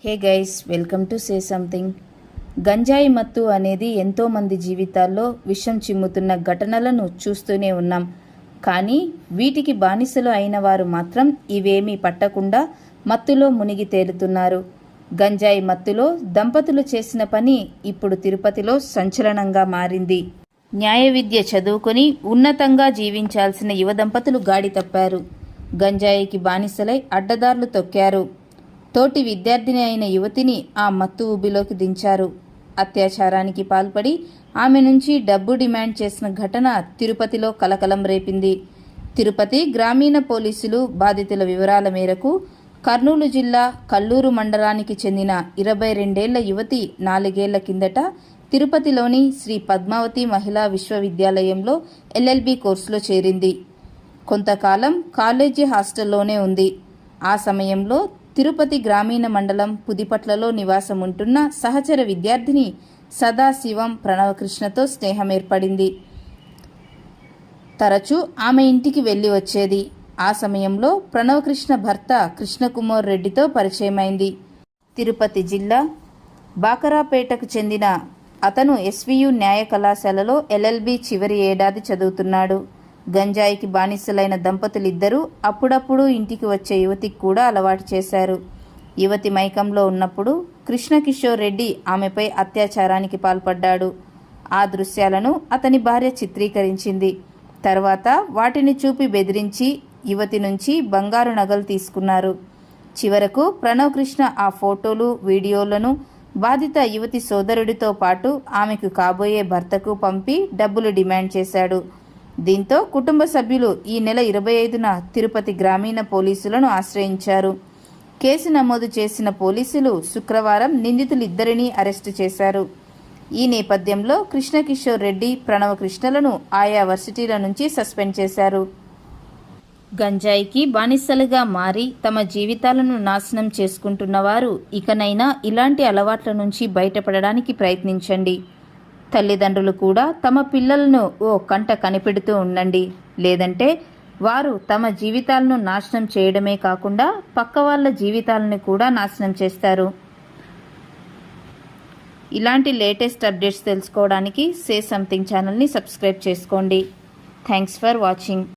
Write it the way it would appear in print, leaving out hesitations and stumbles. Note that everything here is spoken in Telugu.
Hey guys, welcome to say something. గంజాయి మత్తు అనేది ఎంతోమంది జీవితాల్లో విషం చిమ్ముతున్న ఘటనలను చూస్తూనే ఉన్నాం. కానీ వీటికి బానిసలు అయిన వారు మాత్రం ఇవేమీ పట్టకుండా మత్తులో మునిగి తేలుతున్నారు. గంజాయి మత్తులో దంపతులు చేసిన పని ఇప్పుడు తిరుపతిలో సంచలనంగా మారింది. న్యాయ విద్య చదువుకొని ఉన్నతంగా జీవించాల్సిన యువ దంపతులు గాడి తప్పారు. గంజాయికి బానిసలై అడ్డదారులు తొక్కారు. తోటి విద్యార్థిని అయిన యువతిని ఆ మత్తు ఊబిలోకి దించారు. అత్యాచారానికి పాల్పడి ఆమె నుంచి డబ్బు డిమాండ్ చేసిన ఘటన తిరుపతిలో కలకలం రేపింది. తిరుపతి గ్రామీణ పోలీసులు బాధితుల వివరాల మేరకు కర్నూలు జిల్లా కల్లూరు మండలానికి చెందిన 22 యువతి 4 ఏళ్ల కిందట తిరుపతిలోని శ్రీ పద్మావతి మహిళా విశ్వవిద్యాలయంలో LLB కోర్సులో చేరింది. కొంతకాలం కాలేజీ హాస్టల్లోనే ఉంది. ఆ సమయంలో తిరుపతి గ్రామీణ మండలం పుదిపట్లలో నివాసం ఉంటున్న సహచర విద్యార్థిని సదాశివం ప్రణవకృష్ణతో స్నేహం ఏర్పడింది. తరచూ ఆమె ఇంటికి వెళ్ళి వచ్చేది. ఆ సమయంలో ప్రణవకృష్ణ భర్త కృష్ణకుమార్ రెడ్డితో పరిచయమైంది. తిరుపతి జిల్లా బాకరాపేటకు చెందిన అతను SVU న్యాయ కళాశాలలో LLB చివరి ఏడాది చదువుతున్నాడు. గంజాయికి బానిసలైన దంపతులిద్దరూ అప్పుడప్పుడు ఇంటికి వచ్చే యువతికి కూడా అలవాటు చేశారు. యువతి మైకంలో ఉన్నప్పుడు కృష్ణకిషోర్ రెడ్డి ఆమెపై అత్యాచారానికి పాల్పడ్డాడు. ఆ దృశ్యాలను అతని భార్య చిత్రీకరించింది. తర్వాత వాటిని చూపి బెదిరించి యువతి నుంచి బంగారు నగలు తీసుకున్నారు. చివరకు ప్రణవ్ కృష్ణ ఆ ఫోటోలు, వీడియోలను బాధిత యువతి సోదరుడితో పాటు ఆమెకు కాబోయే భర్తకు పంపి డబ్బులు డిమాండ్ చేశాడు. దీంతో కుటుంబ సభ్యులు ఈ నెల 25న తిరుపతి గ్రామీణ పోలీసులను ఆశ్రయించారు. కేసు నమోదు చేసిన పోలీసులు శుక్రవారం నిందితులిద్దరినీ అరెస్టు చేశారు. ఈ నేపథ్యంలో కృష్ణకిషోర్ రెడ్డి, ప్రణవకృష్ణలను ఆయా వర్సిటీల నుంచి సస్పెండ్ చేశారు. గంజాయికి బానిసలుగా మారి తమ జీవితాలను నాశనం చేసుకుంటున్న వారు ఇకనైనా ఇలాంటి అలవాట్ల నుంచి బయటపడడానికి ప్రయత్నించండి. తల్లిదండ్రులు కూడా తమ పిల్లలను ఓ కంట కనిపెడుతూ ఉండండి. లేదంటే వారు తమ జీవితాలను నాశనం చేయడమే కాకుండా పక్క వాళ్ళ జీవితాలను కూడా నాశనం చేస్తారు. ఇలాంటి లేటెస్ట్ అప్డేట్స్ తెలుసుకోవడానికి సే సంథింగ్ ఛానల్ని సబ్స్క్రైబ్ చేసుకోండి. Thanks for watching.